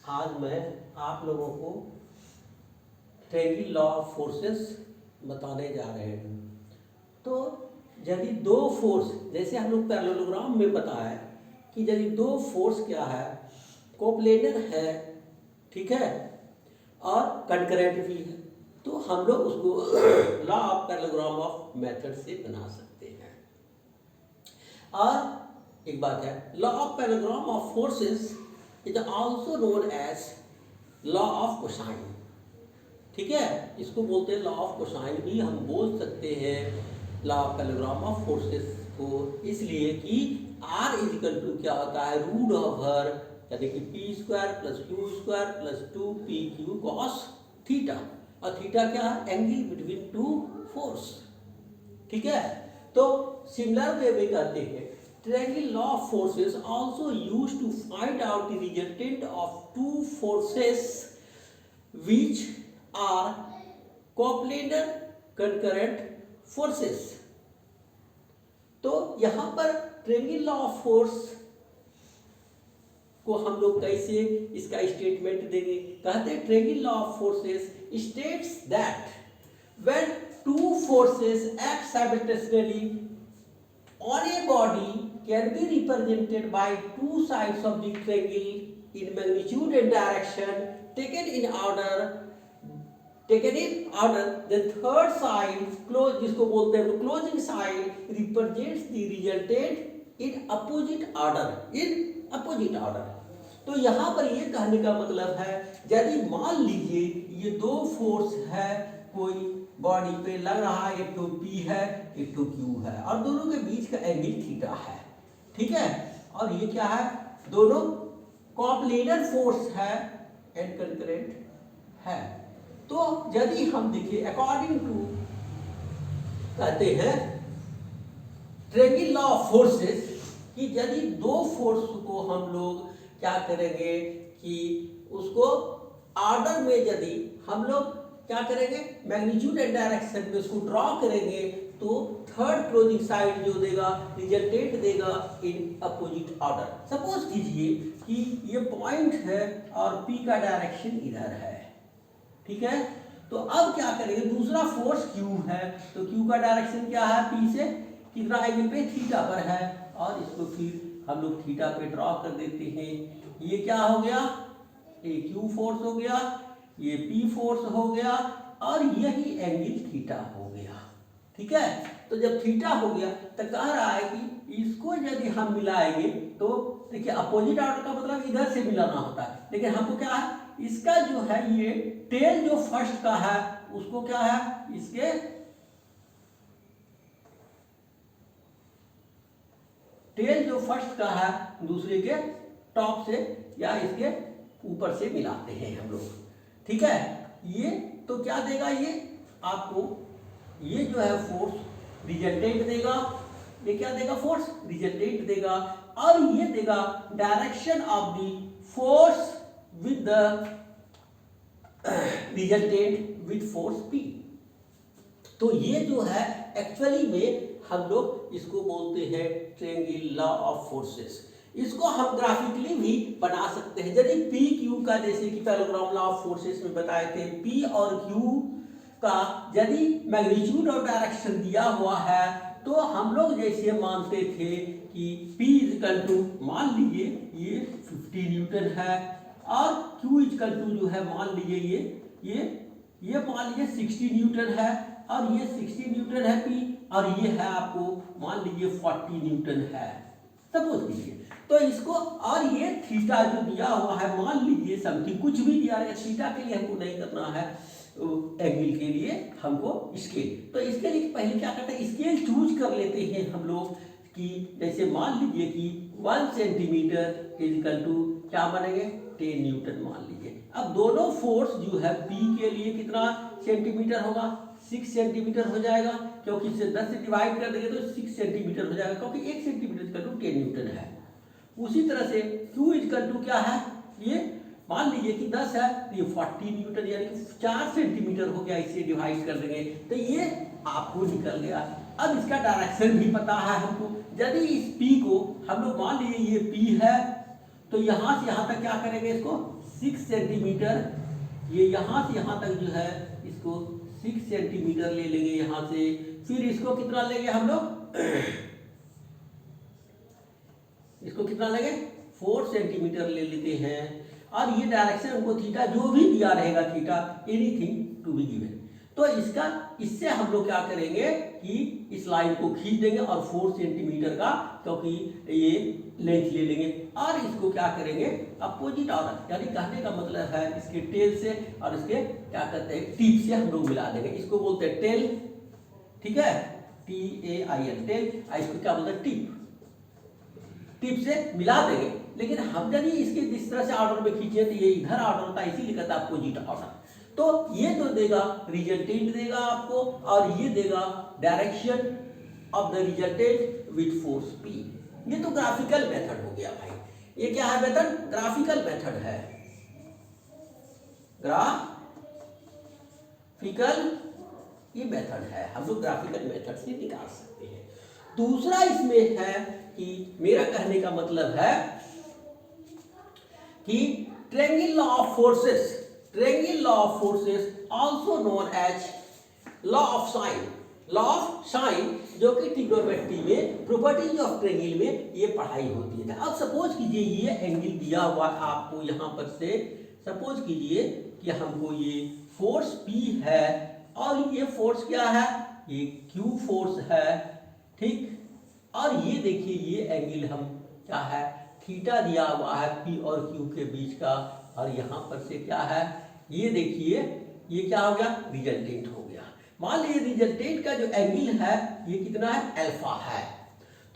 आज मैं आप लोगों को ट्रेंगिल लॉ ऑफ फोर्सेस बताने जा रहे हैं। तो यदि दो फोर्स, जैसे हम लोग पैरेललोग्राम में बताया कि यदि दो फोर्स क्या है, कोप्लेनर है, ठीक है, और कंकरेंट भी है, तो हम लोग उसको law of parallelogram of method से बना सकते हैं। और एक बात है, law of parallelogram of forces is also known as law of cosine, ठीक है, इसको बोलते हैं लॉ ऑफ कोसाइन भी हम बोल सकते हैं law of parallelogram of forces को, इसलिए कि आर इजिकल टू क्या होता है, रूट ओवर यानी कि P square plus Q square plus 2pq cos theta, और थीटा क्या है, एंगल बिटवीन टू फोर्स, ठीक है। तो सिमिलर वे में कहते हैं triangle law of forces also used to find out the resultant of two forces which are coplanar concurrent forces. तो यहां पर ट्रायंगल लॉ ऑफ फोर्स को हम लोग कैसे इसका स्टेटमेंट देंगे, कहते हैं triangle law of forces states that when two forces act simultaneously on a body can be represented by two sides of the triangle in magnitude and direction taken in order, the third side close, जिसको बोलते हैं closing side represents the resultant in opposite order। तो यहाँ पर ये कहने का मतलब है, यदि मान लीजिए ये दो फोर्स है, कोई बॉडी पे लग रहा है, एक तो P है एक तो Q है, और दोनों के बीच का एंगल थीटा है, ठीक है, और ये क्या है, दोनों कोप्लेनर फोर्स है एंड कंकरेंट है। तो यदि हम देखिए अकॉर्डिंग टू कहते हैं ट्रायंगल लॉ ऑफ फोर्सेस कि यदि दो फोर्स को हम लोग क्या करेंगे कि उसको ऑर्डर में यदि हम लोग क्या करेंगे, मैग्नीट्यूड एंड डायरेक्शन में उसको ड्रॉ करेंगे, तो थर्ड क्लोजिंग साइड जो देगा रिजल्टेंट देगा इन अपोजिट ऑर्डर। सपोज कीजिए कि ये पॉइंट है और P का डायरेक्शन इधर है, ठीक है। तो अब क्या करेंगे, दूसरा फोर्स Q है, तो Q का डायरेक्शन क्या है, P से कितना एंगल पे, थीटा पर है, और इसको फिर हम लोग थीटा पे ड्रॉ कर देते हैं। ये क्या हो गया, ये Q फोर्स हो गया, ये P फोर्स हो गया, और यही एंगल थीटा हो गया, ठीक है। तो जब थीटा हो गया तो कह रहा है कि इसको यदि हम मिलाएंगे, तो देखिए अपोजिट ऑर्डर का मतलब इधर से मिलाना होता है, लेकिन हमको क्या है, इसका जो है ये टेल जो फर्स्ट का है उसको क्या है, इसके टेल जो फर्स्ट का है दूसरे के टॉप से या इसके ऊपर से मिलाते हैं हम लोग, ठीक है। ये तो क्या देगा, ये आपको ये जो है फोर्स रिजल्टेंट देगा, ये क्या देगा, फोर्स रिजल्टेंट देगा, और ये देगा direction of the force with the resultant with force P। तो ये जो है एक्चुअली में हम लोग इसको बोलते हैं ट्रायंगल लॉ ऑफ फोर्सेस। इसको हम ग्राफिकली भी बना सकते हैं, यदि P Q का, जैसे कि पैरेललोग्राम लॉ ऑफ फोर्सेस में बताए थे, P और Q का यदि मैग्नीट्यूड और डायरेक्शन दिया हुआ है, तो हम लोग जैसे मानते थे कि P इक्वल टू मान लीजिए ये 50 न्यूटन है, और Q इक्वल टू जो है मान लीजिए ये मान लीजिए 60 न्यूटन है, और ये 60 न्यूटन है P, और ये है आपको मान लीजिए 40 न्यूटन है, सपोज कीजिए। तो इसको, और ये थीटा जो दिया हुआ है, मान लीजिए समथिंग कुछ भी दिया है, थीटा के लिए हमको नहीं करना है, एंगल के लिए हमको स्केल। तो इसके लिए पहले क्या करते हैं, स्केल चूज कर लेते हैं हम लोग कि जैसे मान लीजिए कि 1 सेंटीमीटर इक्वल टू क्या बनेंगे, 10 न्यूटन मान लीजिए। अब दोनों फोर्स जो है P के लिए कितना सेंटीमीटर होगा, 6 सेंटीमीटर हो जाएगा, क्योंकि इसे 10 से डिवाइड कर देंगे तो 6 सेंटीमीटर हो जाएगा, क्योंकि 1 सेंटीमीटर इक्वल टू 10 न्यूटन है। उसी तरह से Q इक्वल टू क्या है, ये मान लीजिए कि 10 है, तो ये 40 न्यूटन यानी कि 4 सेंटीमीटर हो गया, इसे डिवाइड कर देंगे तो ये आपको निकल गया। अब इसका डायरेक्शन भी पता है हमको, यदि इस P को हम लोग मान लीजिए ये P है, तो यहाँ से यहाँ तक क्या करेंगे, इसको 6 सेंटीमीटर, ये यहाँ से यहाँ तक जो है इसको 6 सेंटीमीटर ले लेंगे यहाँ से। फिर इसको कितना लेंगे हम लोग, इसको कितना लेंगे 4 सेंटीमीटर ले लेते हैं। और ये डायरेक्शन हमको थीटा जो भी दिया रहेगा, theta anything to be given. तो इससे हम लोग क्या करेंगे कि इस लाइन को खींच देंगे और 4 सेंटीमीटर का, क्योंकि ये लेंथ ले लेंगे और इसको क्या करेंगे अपोजिट ऑर्डर, यानी कहने का मतलब है इसके टेल से और इसके क्या कहते हैं टिप से हम लोग मिला देंगे। इसको बोलते हैं टेल, ठीक है, TAIL टेल, इसको क्या बोलते हैं टिप, टिप से मिला देंगे। लेकिन हम यदि इसके इस तरह से ऑर्डर में खींचे तो ये इधर ऑर्डर होता है, इसीलिए कहता है अपोजिट ऑर्डर। तो ये तो देगा रिजल्टेंट देगा आपको, और ये देगा direction of the resultant with force P। ये तो ग्राफिकल मेथड हो गया भाई। ये क्या है मेथड, ग्राफिकल मेथड है, ग्राफिकल ये मेथड है, हम लोग ग्राफिकल मेथड से निकाल सकते हैं। दूसरा इसमें है कि मेरा कहने का मतलब है कि triangle law of forces, triangle law of forces also known as law of sine, law of sine, जो कि ट्रिग्नोमेट्री में प्रॉपर्टीज ऑफ ट्रायंगल में ये पढ़ाई होती है। अब सपोज कीजिए ये एंगल दिया हुआ आपको यहाँ पर से, सपोज कीजिए कि हमको ये फोर्स P है और ये फोर्स क्या है, ये Q फोर्स है, ठीक। और ये देखिए ये एंगल हम क्या है थीटा दिया हुआ है P और Q के बीच का, और यहाँ पर से क्या है ये देखिए ये क्या हो गया रिजल्टेंट हो गया। मान लीजिए रिजल्टेंट का जो एंगल है ये कितना है अल्फा है।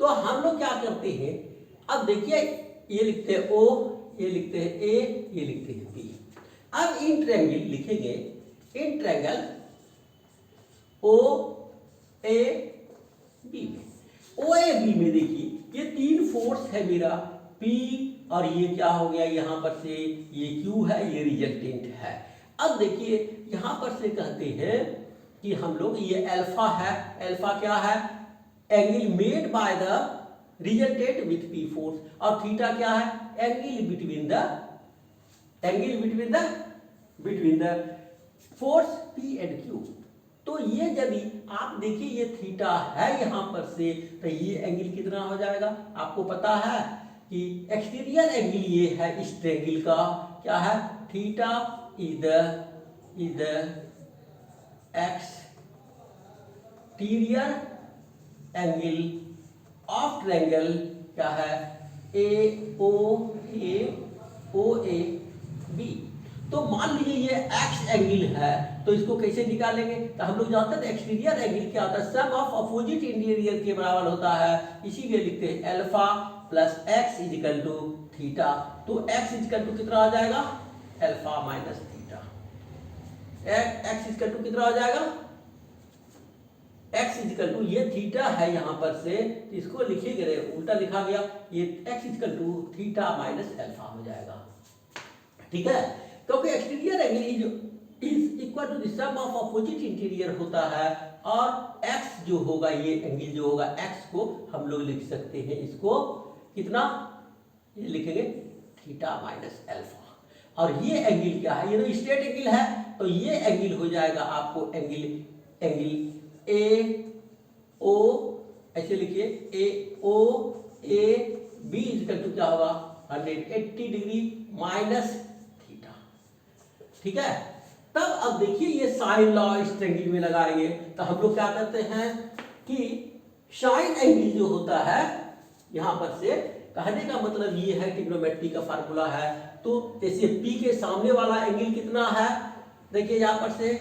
तो हम लोग क्या करते हैं, अब देखिए ये लिखते हैं O, ये लिखते हैं A, ये लिखते हैं B। अब इन ट्रायंगल लिखेंगे, इन ट्रायंगल OAB में, OAB में देखिए ये तीन फोर्स है मेरा P, और ये क्या हो गया यहाँ पर से ये Q है, ये रिजल्टेंट है। अब देखिए यहाँ पर से कहते हैं कि हम लोग ये अल्फा है, अल्फा क्या है angle made by the resultant with P force, और थीटा क्या है angle between the force P and Q। तो ये यदि आप देखिए ये थीटा है यहाँ पर से, तो ये एंगल कितना हो जाएगा आपको पता है कि एक्सटीरियर एंगल ये है इस ट्रायंगल का क्या है theta is the exterior angle of triangle क्या है OAB। तो मान लीजिए ये एक्स एंगल है, तो इसको कैसे निकालेंगे, तो हम लोग जानते हैं एक्सटीरियर एंगल क्या होता है सम ऑफ अपोजिट इंटीरियर के बराबर होता है, इसीलिए लिखते हैं alpha plus X is equal to theta. तो एक्स इज इक्वल टू कितना आ जाएगा alpha minus theta, X is equal to कितना आ जाएगा एक्स इज इक्वल टू ये थीटा है यहाँ पर से, इसको लिखेंगे उल्टा लिखा गया, ये X is equal to theta minus alpha हो जाएगा, ठीक है। क्योंकि exterior angle is equal to the sum of opposite interior होता है, और x जो होगा ये एंगल जो होगा x को हम लोग लिख सकते हैं इसको कितना, ये लिखेंगे थीटा माइनस अल्फा। और ये एंगल क्या है, ये तो स्ट्रेट एंगल है, तो ये एंगल हो जाएगा आपको एंगल AO, ऐसे लिखिए AOAB इज इक्वल टू क्या होगा 180 डिग्री माइनस थीटा, ठीक है। तब अब देखिए ये साइन लॉ इस ट्रायंगल में लगाएंगे, तो हम लोग क्या करते हैं कि साइन एंगल जो होता है यहां पर से, कहने का मतलब ये है ट्रिग्नोमेट्री का फार्मूला है। तो जैसे P के सामने वाला एंगल कितना है, देखिए यहां पर से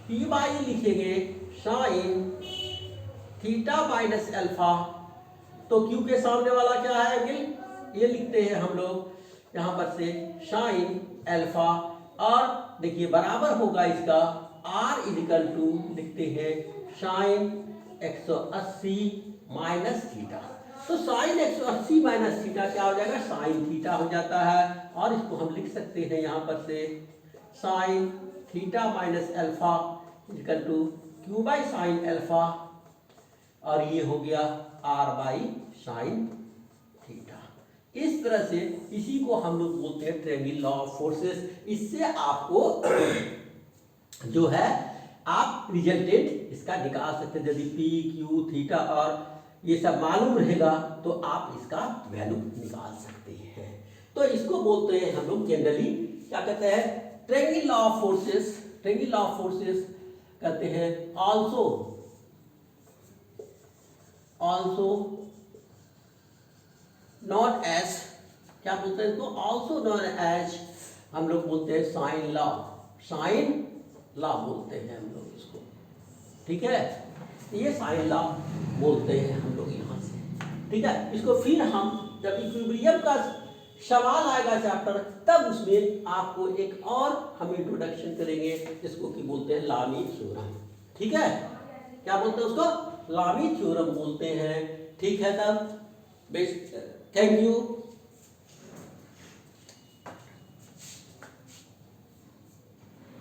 P बाई लिखेंगे साइन थीटा माइनस अल्फा, तो Q के सामने वाला क्या है एंगल, ये लिखते हैं हम लोग यहाँ पर से साइन अल्फा, और देखिए बराबर होगा इसका R इज इक्वल टू लिखते हैं साइन 180 माइनस थीटा। तो साइन 180 माइनस थीटा क्या हो जाएगा साइन थीटा हो जाता है, और इसको हम लिख सकते हैं यहाँ पर से sine theta minus alpha is equal to Q by sine alpha, और ये हो गया R बाई साइन थीटा। इस तरह से इसी को हम लोग बोलते हैं ट्रेंगल लॉ ऑफ फोर्सेस। इससे आपको जो है आप रिजल्टेंट इसका निकाल सकते हैं। यदि पी क्यू थीटा और ये सब मालूम रहेगा तो आप इसका वैल्यू निकाल सकते हैं। तो इसको बोलते हैं हम लोग जनरली क्या कहते हैं, triangle law of forces. Triangle law of forces कहते हैं ऑल्सो नॉट एज, क्या बोलते हैं इसको, ऑल्सो नॉन एज हम लोग बोलते हैं साइन लॉ। साइन लॉ बोलते हैं हम लोग इसको, ठीक है। ये साइन लॉ बोलते हैं हम लोग यहाँ से, ठीक है। इसको फिर हम जब इक्विलिब्रियम का सवाल आएगा चैप्टर, तब उसमें आपको एक और हम इंट्रोडक्शन करेंगे जिसको कि बोलते हैं लामी थ्योरम, ठीक है। क्या बोलते हैं उसको, लामी थ्योरम बोलते हैं, ठीक है। तब बेस्ट, थैंक यू।